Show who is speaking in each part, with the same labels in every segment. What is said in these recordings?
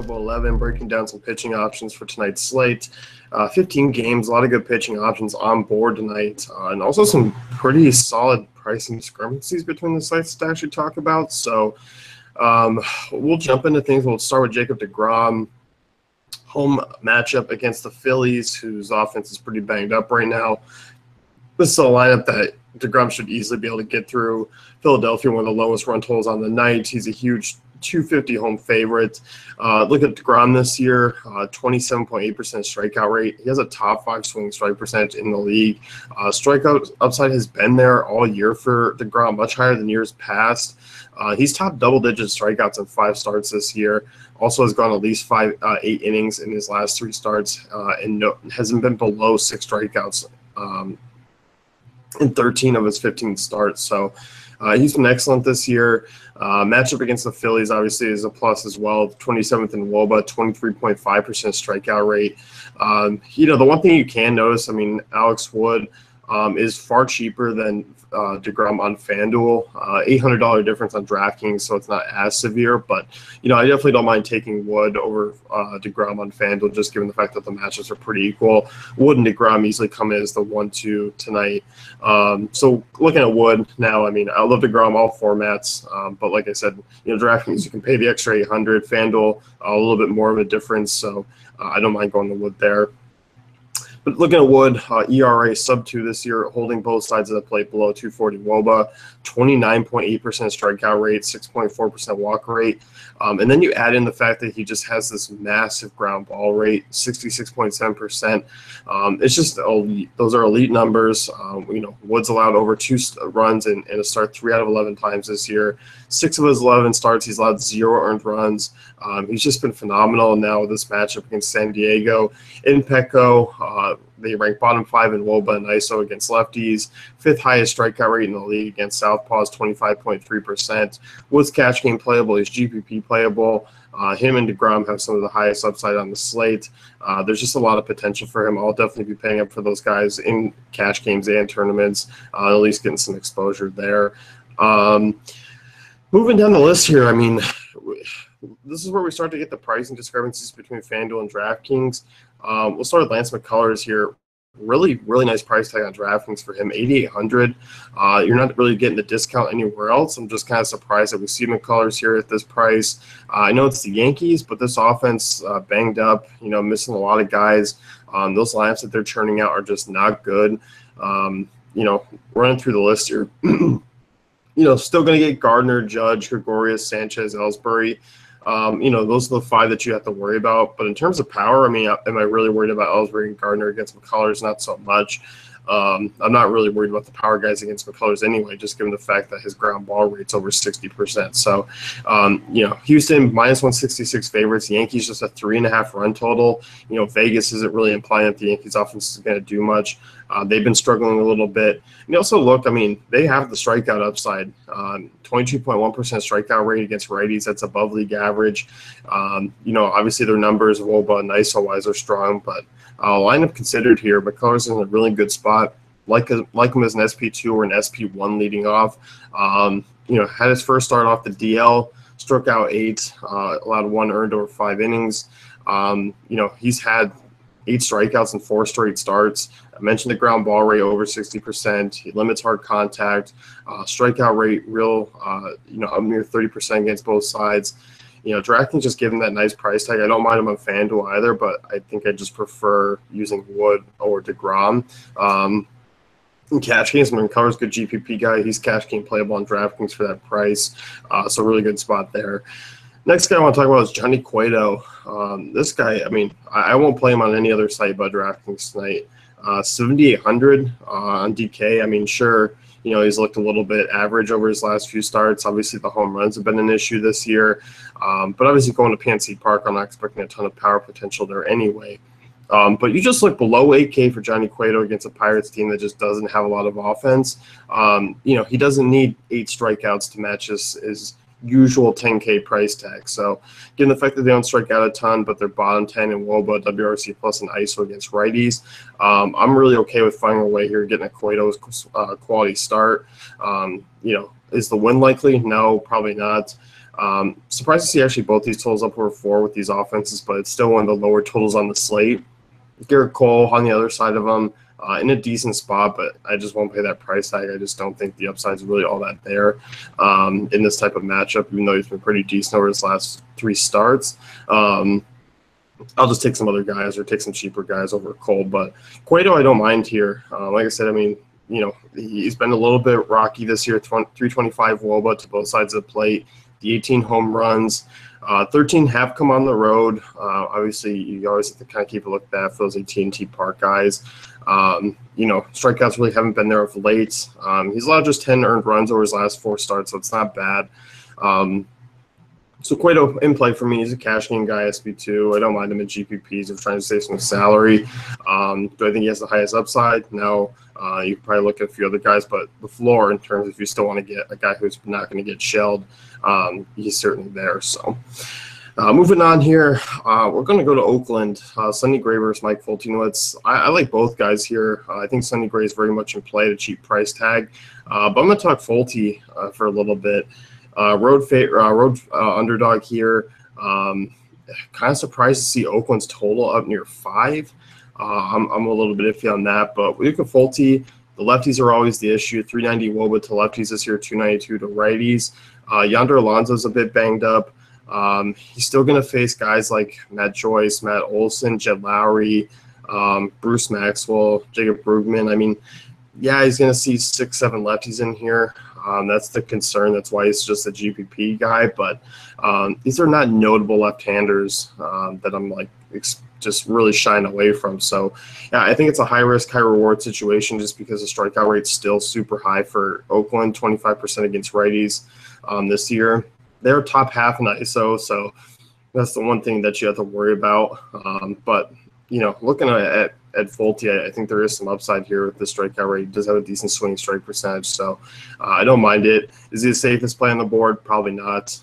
Speaker 1: Show 11, breaking down some pitching options for tonight's slate. 15 games, a lot of good pitching options on board tonight, and also some pretty solid pricing discrepancies between the sites to actually talk about. So we'll jump into things. We'll start with Jacob deGrom. Home matchup against the Phillies, whose offense is pretty banged up right now. This is a lineup that deGrom should easily be able to get through. Philadelphia, one of the lowest run totals on the night. He's a huge 250 home favorite. Look at deGrom this year, 27.8% strikeout rate. He has a top 5 swing strike percentage in the league. Strikeout upside has been there all year for deGrom, much higher than years past. He's top double-digit strikeouts in 5 starts this year. Also has gone at least 8 innings in his last 3 starts, and hasn't been below 6 strikeouts in 13 of his 15 starts. So he's been excellent this year. Matchup against the Phillies obviously is a plus as well. 27th in WOBA, 23.5% strikeout rate. The one thing you can notice, Alex Wood is far cheaper than deGrom on FanDuel. $800 difference on DraftKings, so it's not as severe. But, I definitely don't mind taking Wood over deGrom on FanDuel, just given the fact that the matchups are pretty equal. Wood and deGrom easily come in as the 1-2 tonight. So looking at Wood now, I love deGrom all formats. But like I said, DraftKings, you can pay the extra $800. FanDuel, a little bit more of a difference. So I don't mind going to Wood there. But looking at Wood, ERA sub-2 this year, holding both sides of the plate below 240 WOBA, 29.8% strikeout rate, 6.4% walk rate. And then you add in the fact that he just has this massive ground ball rate, 66.7%. It's just those are elite numbers. Wood's allowed over 2 runs in a start 3 out of 11 times this year. 6 of his 11 starts, he's allowed 0 earned runs. He's just been phenomenal now with this matchup against San Diego. In Petco, they rank bottom 5 in WOBA and ISO against lefties. 5th highest strikeout rate in the league against southpaws, 25.3%. Wood's catch game playable. He's GPP playable. Him and deGrom have some of the highest upside on the slate. There's just a lot of potential for him. I'll definitely be paying up for those guys in cash games and tournaments, at least getting some exposure there. Moving down the list here, this is where we start to get the pricing discrepancies between FanDuel and DraftKings. We'll start with Lance McCullers here. Really, really nice price tag on DraftKings for him, $8,800. You're not really getting the discount anywhere else. I'm just kind of surprised that we see McCullers here at this price. I know it's the Yankees, but this offense banged up, missing a lot of guys. Those lineups that they're churning out are just not good. Running through the list here, still going to get Gardner, Judge, Gregorius, Sanchez, Ellsbury. Those are the 5 that you have to worry about. But in terms of power, am I really worried about Ellsbury and Gardner against McCullers? Not so much. I'm not really worried about the power guys against McCullers anyway, just given the fact that his ground ball rate's over 60%. So, Houston, minus 166 favorites. The Yankees just a 3.5 run total. Vegas isn't really implying that the Yankees offense is going to do much. They've been struggling a little bit. And you also look, they have the strikeout upside. 22.1% strikeout rate against righties. That's above league average. Obviously their numbers, WOBA and ISO-wise, are strong, but lineup considered here, McCullers is in a really good spot. Like him as an SP2 or an SP1 leading off. Had his first start off the DL, struck out 8, allowed 1 earned over 5 innings. He's had 8 strikeouts in 4 straight starts. I mentioned the ground ball rate over 60%. He limits hard contact. Strikeout rate a mere 30% against both sides. DraftKings just give him that nice price tag. I don't mind him on FanDuel either, but I think I just prefer using Wood or deGrom. In cash games, McCullers, good GPP guy. He's cash game playable on DraftKings for that price. So really good spot there. Next guy I want to talk about is Johnny Cueto. This guy, I won't play him on any other site but DraftKings tonight. 7,800 on DK. Sure, he's looked a little bit average over his last few starts. Obviously, the home runs have been an issue this year. But obviously, going to PNC Park, I'm not expecting a ton of power potential there anyway. But you just look below 8K for Johnny Cueto against a Pirates team that just doesn't have a lot of offense. He doesn't need 8 strikeouts to match his usual 10K price tag. So given the fact that they don't strike out a ton, but they're bottom 10 in WOBA, WRC plus, and ISO against righties, I'm really okay with finding a way here, getting a Cueto's quality start. Is the win likely? No, probably not. Surprised to see actually both these totals up over 4 with these offenses, but it's still one of the lower totals on the slate. Garrett Cole on the other side of them in a decent spot, but I just won't pay that price tag. I just don't think the upside's really all that there in this type of matchup, even though he's been pretty decent over his last 3 starts. I'll just take some other guys or take some cheaper guys over Cole. But Cueto, I don't mind here. Like I said, I mean, he's been a little bit rocky this year, 325 WOBA to both sides of the plate, the 18 home runs. 13 have come on the road. Obviously, you always have to kind of keep a look at that for those AT&T Park guys. Strikeouts really haven't been there of late. He's allowed just 10 earned runs over his last 4 starts, so it's not bad. So Cueto in play for me. He's a cash game guy, SB2. I don't mind him at GPPs if trying to save some salary. Do I think he has the highest upside? No. You can probably look at a few other guys, but the floor in terms of if you still want to get a guy who's not going to get shelled, he's certainly there. So moving on here, we're going to go to Oakland. Sonny Gray versus Mike Foltynewicz. I like both guys here. I think Sonny Gray is very much in play at a cheap price tag, but I'm going to talk Folty for a little bit. Road underdog here. Kind of surprised to see Oakland's total up near 5. I'm a little bit iffy on that, but we look at Folty. The lefties are always the issue. 390 WOBA to lefties this year, 292 to righties. Yonder Alonso's a bit banged up. He's still going to face guys like Matt Joyce, Matt Olson, Jed Lowry, Bruce Maxwell, Jacob Brugman. I mean, yeah, he's going to see 6, 7 lefties in here. That's the concern. That's why he's just a GPP guy. But these are not notable left-handers that I'm like just really shying away from. So, yeah, I think it's a high-risk, high-reward situation just because the strikeout rate's still super high for Oakland, 25% against righties this year. They're top half in ISO, so that's the one thing that you have to worry about. But, looking at Folty, I think there is some upside here with the strikeout rate. He does have a decent swing strike percentage, so I don't mind it. Is he the safest play on the board? Probably not.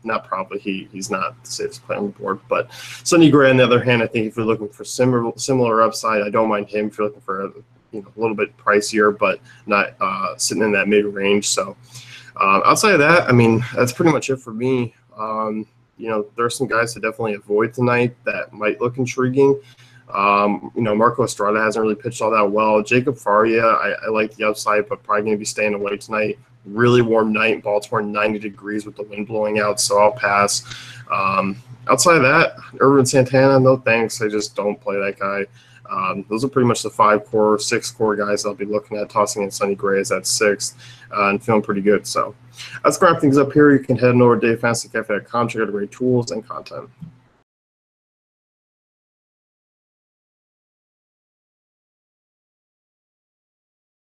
Speaker 1: Not probably. He's not the safest play on the board. But Sonny Gray, on the other hand, I think if you're looking for similar upside, I don't mind him. If you're looking for a little bit pricier, but not sitting in that mid-range. So outside of that, I mean, that's pretty much it for me. There are some guys to definitely avoid tonight that might look intriguing. Marco Estrada hasn't really pitched all that well. Jacob Faria, I like the upside, but probably going to be staying away tonight. Really warm night in Baltimore, 90 degrees with the wind blowing out, so I'll pass. Outside of that, Irvin Santana, no thanks. I just don't play that guy. Those are pretty much the 5 core, 6 core guys I'll be looking at, tossing in Sonny Gray as that 6th and feeling pretty good. So let's wrap things up here. You can head on over to DaveFantasyCafe.com, check out great tools and content.